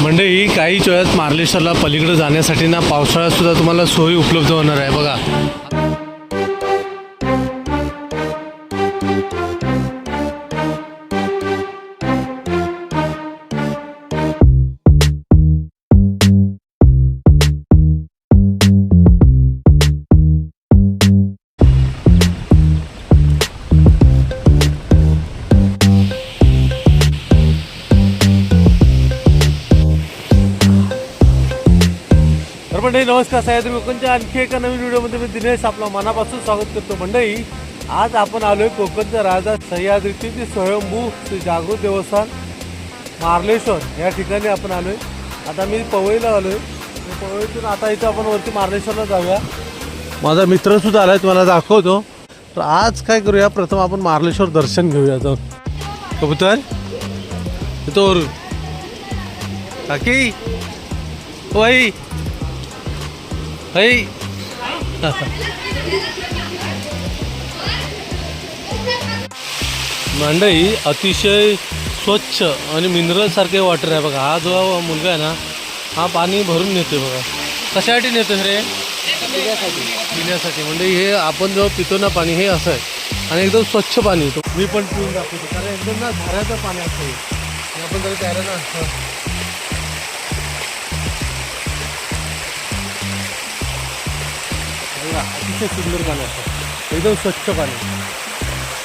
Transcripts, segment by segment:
मंडळी काहीच वेळात मार्लेश्वरला पलीकडे जाण्यासाठी ना पावसाळ्यात सुद्धा तुम्हाला सोयी उपलब्ध होणार आहे बघा. मंडळी नमस्कार, सह्याद्री कोकणच्या आणखी एका नवीन व्हिडिओमध्ये मी दिनेश आपलं मनापासून स्वागत करतो. मंडळी आज आपण आलोय कोकणचा राजा सह्याद्रीचे स्वयंभू श्री जागृत देवस्थान मार्लेश्वर या ठिकाणी आपण आलोय. आता मी पवईला आलोय. पवईतून आता इथं आपण वरती मार्लेश्वरला जाऊया. माझा मित्र सुद्धा आलाय, तुम्हाला दाखवतो. तर आज काय करूया, प्रथम आपण मार्लेश्वर दर्शन घेऊया. जाऊन कबूतर तो काकी वही हई मंडई अतिशय स्वच्छ आणि मिनरल सारखे वॉटर आहे बघा. हा जो मुलगा आहे ना, हा पाणी भरून नेतोय बघा. कशासाठी नेतोय रे? पिण्यासाठी. म्हणजे हे आपण जो पितो ना पाणी, हे असं आहे आणि एकदम स्वच्छ पाणी येतो. मी पण पिऊन दाखवतो, कारण एकदम ना झऱ्याचं पाणी असतं. आपण जरी प्यायला ना अतिशय सुंदर पाणी असतं, एकदम स्वच्छ पाणी.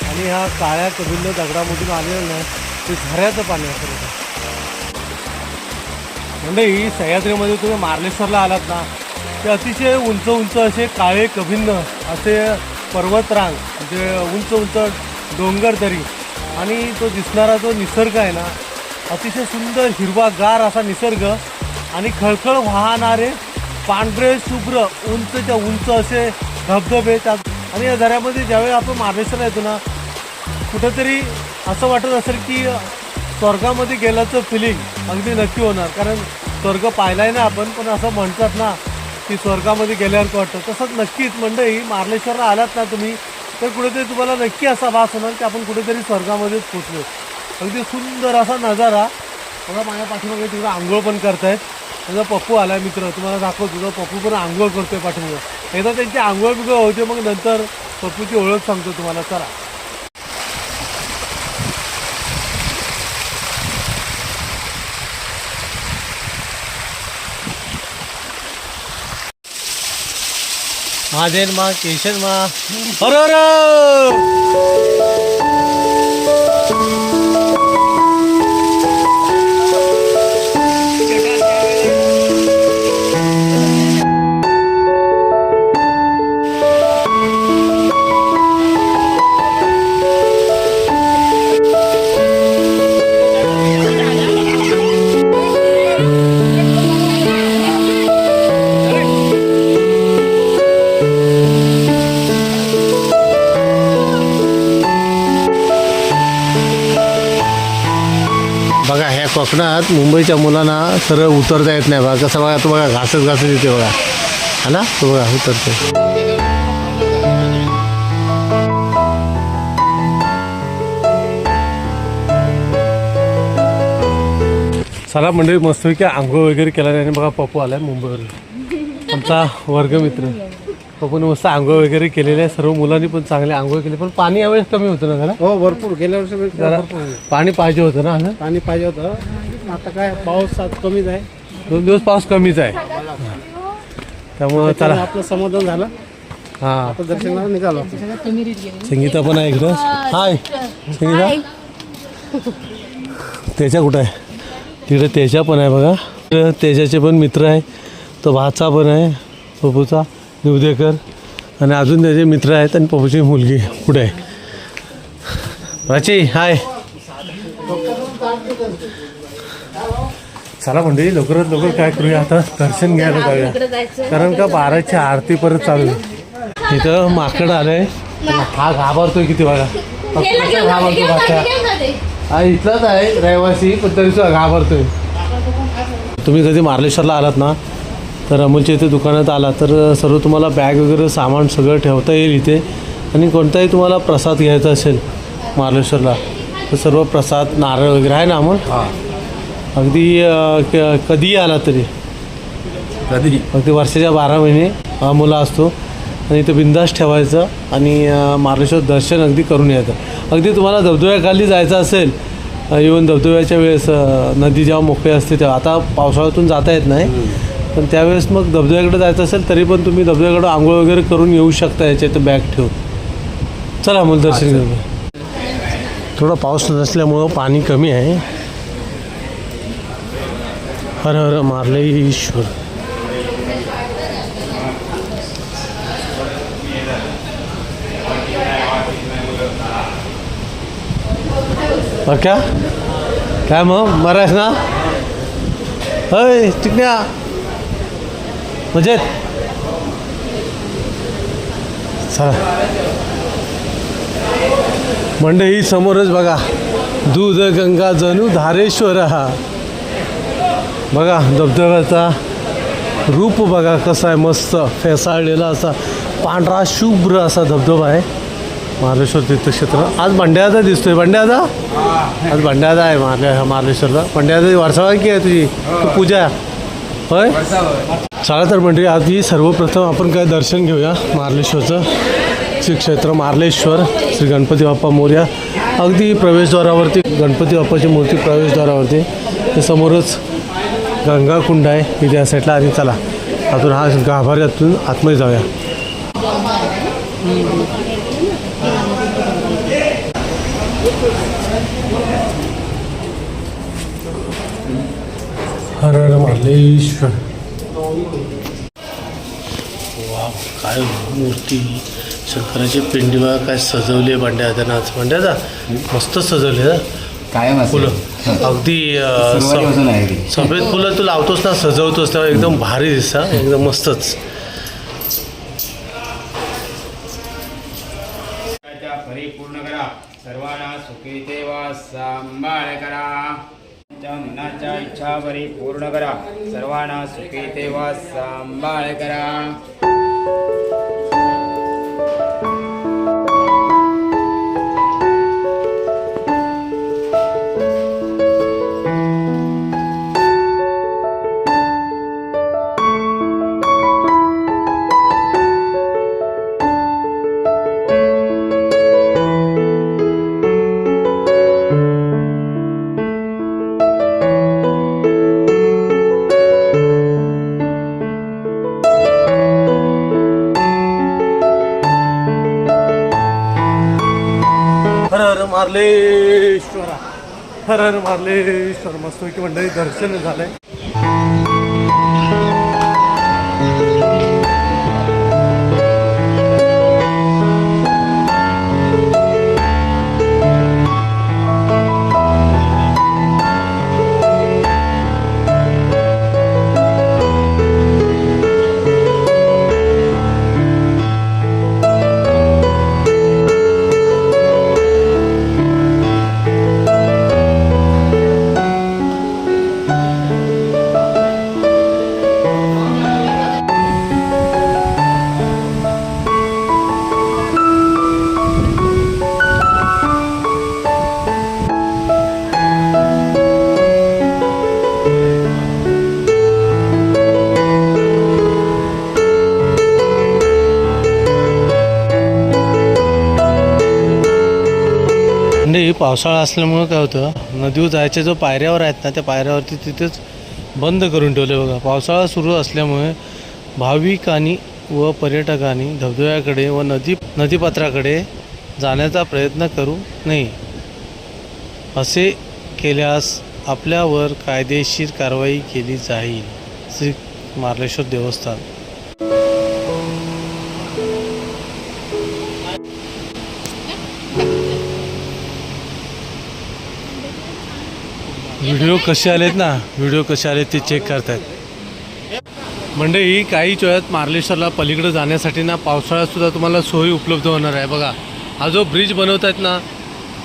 आणि ह्या काळ्या कभिन्न दगडामधून आलेलं नाही, ते झऱ्याचं पाणी असतं. म्हणजे ही सह्याद्रीमध्ये तुम्ही मार्लेश्वरला आलात ना, ते अतिशय उंच उंच असे काळे कभिन्न असे पर्वतरांग, म्हणजे उंच उंच डोंगरदरी, आणि तो दिसणारा जो निसर्ग आहे ना, अतिशय सुंदर हिरवागार असा निसर्ग, आणि खळखळ वाहणारे पांढरे शुभ्र उंचच्या उंच असे धबधबे त्यात. आणि या झऱ्यामध्ये ज्यावेळी आपण मार्लेश्वरला येतो ना, कुठंतरी असं वाटत असेल की स्वर्गामध्ये गेल्याचं फिलिंग अगदी नक्की होणार. कारण स्वर्ग पाहिलाय ना आपण, पण असं म्हणतात ना की स्वर्गामध्ये गेल्यावर वाटतं, तसंच नक्कीच मंडळी मार्लेश्वरला आलात ना तुम्ही, तर कुठेतरी तुम्हाला नक्की असा भास होणार की आपण कुठेतरी स्वर्गामध्येच पोचलो. अगदी सुंदर असा नजारा बघा. माझ्या पाठीमागे तिकडं आंघोळ पण करतायत. तुझा पप्पू आलाय मित्र, तुम्हाला दाखव. तुझा पप्पू पण आंघोळ करतोय पाठीमागे. एकदा त्यांची आंघोळ बिघोळ होते, मग नंतर पप्पूची ओळख सांगतो तुम्हाला. चला. महादेन मा केशन मा बघा. ह्या कोकणात मुंबईच्या मुलांना सरळ उतरता येत नाही बघा. कसं बघा, तो बघा घासत येते बघा, हा ना, तो बघा उतरते. चला मंडळी, मस्तपैकी आंघोळ वगैरे केला नाही. बघा पप्पू आलाय मुंबईवरून, आमचा वर्गमित्र. पप्पूने मस्त आंघोळ वगैरे केलेले आहे. सर्व मुलांनी पण चांगले आंघोळ केले. पण पाणी यावेळेस कमी होतं ना जरा? हो, भरपूर. गेल्या वर्षी जरा पाणी पाहिजे होतं ना. असं पाणी पाहिजे होतं. आता काय पाऊस कमीच आहे. 2 दिवस पाऊस कमीच आहे, त्यामुळं चला आपलं समाधान झालं. हां, आता दर्शनाला निघालो. संगीता पण आहे इकडं. हाय संगीता. त्याच्या कुठं आहे? तिकडे तेजा पण आहे बघा. तेजाचे पण मित्र आहे. तो भाचा पण आहे पप्पूचा, निवदेकर. आणि अजून त्याचे मित्र आहेत. आणि पप्पूची मुलगी कुठे आहे? प्राची हाय. चला मंडळी, लवकरात लवकर काय करूया, आता दर्शन घ्यायला जाऊया. कारण का 12ची आरती परत चालू आहे. इथं माकड आलंय. हा घाबरतोय किती बघा. घाबरतो भाषा. हा इथलाच आहे रहिवासी, पण तरी सुद्धा घाबरतोय. तुम्ही कधी मार्लेश्वरला आलात ना, तर अमूलच्या इथे दुकानात आला तर सर्व तुम्हाला बॅग वगैरे सामान सगळं ठेवता येईल इथे. आणि कोणताही तुम्हाला प्रसाद घ्यायचा असेल मार्लेश्वरला तर सर्व प्रसाद नारळ वगैरे आहे ना अमोल. हां, अगदी कधीही आला तरी कधी अगदी वर्षाच्या 12 महिने हा मुला असतो आणि इथं बिंदास ठेवायचं आणि मार्लेश्वर दर्शन अगदी करून यायचं. अगदी तुम्हाला धबधब्याखाली जायचं असेल इवन धबधब्याच्या वेळेस नदी जेव्हा मोकळी असते तेव्हा, आता पावसाळ्यातून जाता येत नाही पण त्यावेळेस मग धबधब्याकडे जायचं असेल तरी पण तुम्ही धबधब्याकडे आंघोळ वगैरे करून येऊ शकता याच्या इथं बॅग ठेवून. चला मग दर्शन घेऊया. थोडा पाऊस नसल्यामुळं पाणी कमी आहे. हर हर मार्लेश्वर. काय मग बरं ना? होय चिकन्या मजेत. चला मंडळी समोरच बघा दूध गंगा जणू धारेश्वर. हा बघा धबधब्याचा रूप बघा कसा आहे, मस्त फेसाळलेला असा पांढरा शुभ्र असा धबधबा आहे मार्लेश्वर तीर्थक्षेत्र. आज भंड्याचा दिसतोय. भंड्याचा आज भंड्याचा आहे मार्लेश्वरला. भंड्याचा वर्षावा की आहे तुझी तू पूजा होय. चला तर मंडळी आधी सर्वप्रथम आपण काय दर्शन घेऊया मार्लेश्वरचं. श्री क्षेत्र मार्लेश्वर श्री गणपती बाप्पा मोरया. अगदी प्रवेशद्वारावरती गणपती बाप्पाची मूर्ती प्रवेशद्वारावरती. ते समोरच गंगाकुंड आहे इथे या साईडला. आणि चला अजून हा गाभाऱ्यातून आतमध्ये जाऊया. हर हर मार्लेश्वर. वा काय मूर्ती शंकराची पिंडी बघा काय सजवली आहे. भांड्याचा नाच भांड्याचा मस्त सजवले ना कायम फुलं. अगदी सफेद फुलं तू लावतोस ना सजवतोस तेव्हा एकदम भारी दिसतं एकदम मस्तच. परिपूर्ण करा सर्वांना सुखी देवा सांभाळ करा. मनाच्या इच्छा परिपूर्ण करा सर्वांना सुखी देवा सांभाळ करा. हर हर मार्लेश्वर. हर हर मार्लेश्वर. मस्त की मंडळी दर्शन झालंय. म्हणजे पावसाळा असल्यामुळं काय होतं नदीवर जायच्या जो पायऱ्यावर आहेत ना त्या पायऱ्यावरती तिथेच बंद करून ठेवले बघा. पावसाळा सुरू असल्यामुळे भाविकांनी व पर्यटकांनी धबधब्याकडे व नदीपात्राकडे जाण्याचा प्रयत्न करू नये. असे केल्यास आपल्यावर कायदेशीर कारवाई केली जाईल. श्री मार्लेश्वर देवस्थान. व्हिडिओ कसे आलेत ना व्हिडिओ कसे आलेत ते चेक करतायत मंडळी. काही वेळात मार्लेश्वरला पलीकडे जाण्यासाठी ना पावसाळ्यातसुद्धा तुम्हाला सोयी उपलब्ध होणार आहे. बघा हा जो ब्रिज बनवत आहेत ना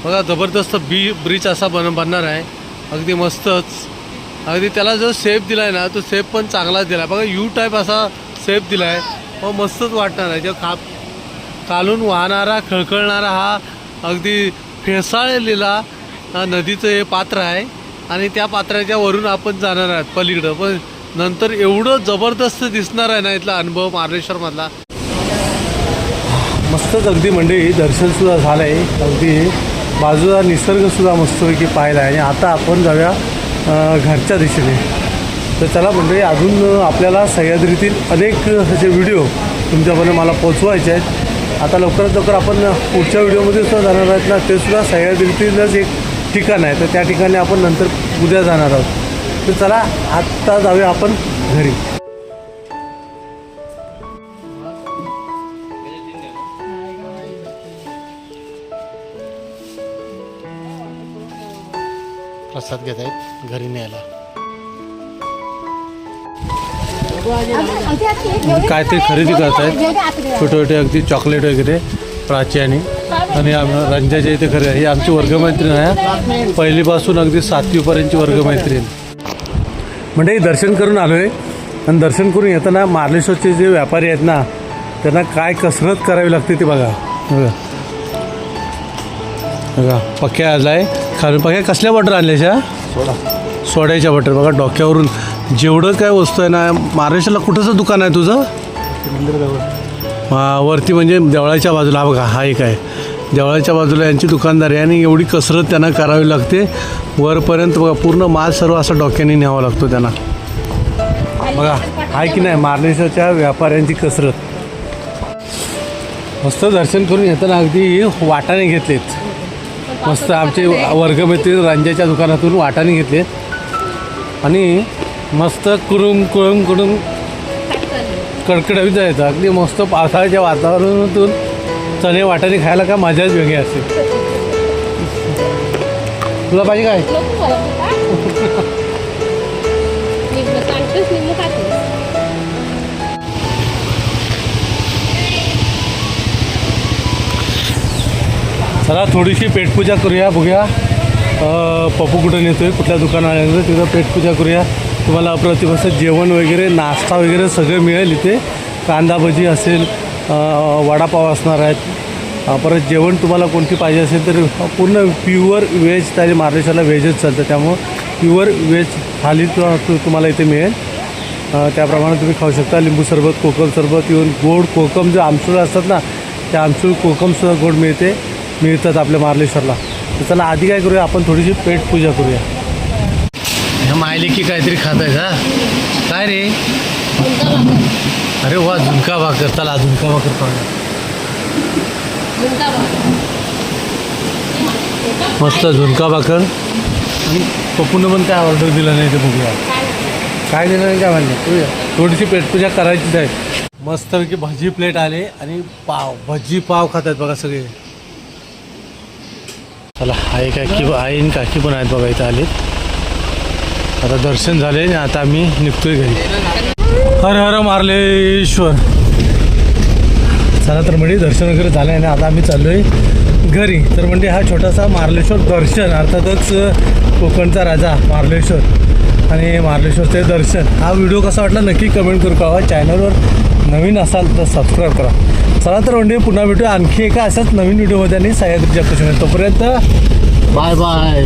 बघा जबरदस्त ब्रिज असा बनणार आहे. अगदी मस्तच. अगदी त्याला जो शेप दिला आहे ना तो शेप पण चांगलाच दिला आहे. बघा यू टाईप असा शेप दिला आहे. मग मस्तच वाटणार आहे. जो कालून वाहणारा खळखळणारा हा अगदी फेसाळलेला नदीचं हे पात्र आहे. आणि त्या पात्राच्या वरून आपण जाणार आहात पलीकडं. पण नंतर एवढं जबरदस्त दिसणार आहे ना इथला अनुभव मार्लेश्वरमधला. मस्तच अगदी मंडळी दर्शनसुद्धा झालं आहे. अगदी बाजूला निसर्गसुद्धा मस्तपैकी पाहिला आहे. आणि आता आपण जाऊया घरच्या दिशेने. तर चला मंडळी, अजून आपल्याला सह्याद्रीतील अनेक असे व्हिडिओ तुमच्यापर्यंत मला पोचवायचे आहेत. आता लवकरात लवकर आपण पुढच्या व्हिडिओमध्ये सुद्धा जाणार आहेत ना, ते सुद्धा सह्याद्रीतीलच एक ठिकाण आहे. तर त्या ठिकाणी आपण नंतर उद्या जाणार आहोत. तर चला आत्ता जाऊया आपण घरी. प्रसाद घेत आहेत घरी न्यायला. काहीतरी खरेदी करतायत, छोटे छोटे अगदी चॉकलेट वगैरे प्राची आणि रंजाच्या इथे खरेदी. ही आमची वर्गमैत्रीण आहे, पहिलीपासून अगदी 7वीपर्यंतची वर्गमैत्रीण. म्हणजे दर्शन करून आलो आहे. आणि दर्शन करून येताना मार्लेश्वरचे जे व्यापारी आहेत ना, त्यांना काय कसरत करावी लागते ते बघा. बघा बघा पक्क्या आला आहे. खालून पक्क्या कसल्या बटर आणल्याच्या? सोड्याच्या बटर. बघा डोक्यावरून जेवढं काय वस्तू आहे ना. मार्लेश्वरला कुठंचं दुकान आहे तुझं? वरती म्हणजे देवळाच्या बाजूला. हा बघा हा एक आहे, देवळाच्या बाजूला यांची दुकानदार आहे. आणि एवढी कसरत त्यांना करावी लागते वरपर्यंत. बघा पूर्ण माल सर्व असा डोक्याने न्यावा लागतो त्यांना. बघा आहे की नाही मार्लेश्वरच्या व्यापाऱ्यांची कसरत. मस्त दर्शन करून येताना अगदी वाटाणे घेतलेत. मस्त आमचे वर्गमित्र रांजाच्या दुकानातून वाटाणे घेतलेत. आणि मस्त कुरुम कुरुम कुरुम कडकडवीत जायचं. अगदी मस्त पावसाळ्याच्या वातावरणातून चणे वाटाणे खायला का मजाच वेगळी असते. तुला पाहिजे काय? चला थोडीशी पेटपूजा करूया. बघूया पप्पू कुठं नेतोय, कुठल्या दुकानात आल्यानंतर तिथं पेटपूजा करूया. तुम्हाला अप्रतिम असं जेवण वगैरे नाश्ता वगैरे सगळं मिळेल इथे. कांदा भजी असेल, वडापाव असणार आहेत. परत जेवण तुम्हाला कोणती पाहिजे असेल तर पूर्ण प्युअर व्हेज. त्याने मार्लेश्वरला व्हेजच चालतं, त्यामुळं प्युअर व्हेज थाली तुम्हाला इथे मिळेल. त्याप्रमाणे तुम्ही खाऊ शकता. लिंबू सरबत, कोकम सरबत, इव्हन गोड कोकम जे आमसूळ असतात ना, त्या आमसूळ कोकमसुद्धा गोड मिळतात आपल्या मार्लेश्वरला. तर चला आधी काय करूया, आपण थोडीशी पेटपूजा करूया. ह्या मायले की काहीतरी खात आहे का काय रे? अरे वा झुणका भाकर. चला झुणका भाकर खाऊया. मस्त झुणका भाकर. आणि पप्पूनं पण काय ऑर्डर दिलं नाही ते बघूया काय दिलं नाही काय म्हणलं. थोडीशी पेटपूजा करायचीच आहे. मस्तपैकी भाजी प्लेट आले आणि पाव, भजी पाव खात आहेत बघा सगळे. चला आई काकी आई काकी पण आहेत बघा इथं आले. आता दर्शन झाले आणि आता आम्ही निघतोय घरी. हर हर मार्लेश्वर. चला तर म्हणजे दर्शन वगैरे झालं आहे ना, आता आम्ही चाललो आहे घरी. तर म्हणजे हा छोटासा मार्लेश्वर दर्शन, अर्थातच कोकणचा राजा मार्लेश्वर आणि मार्लेश्वरचे दर्शन. हा व्हिडिओ कसा वाटला नक्की कमेंट करू का. चॅनलवर नवीन असाल तर सबस्क्राईब करा. चला तर म्हणजे पुन्हा भेटूया आणखी एका अशाच नवीन व्हिडिओमध्ये आणि सह्याद्रीच्या कुशीने. तोपर्यंत बाय बाय.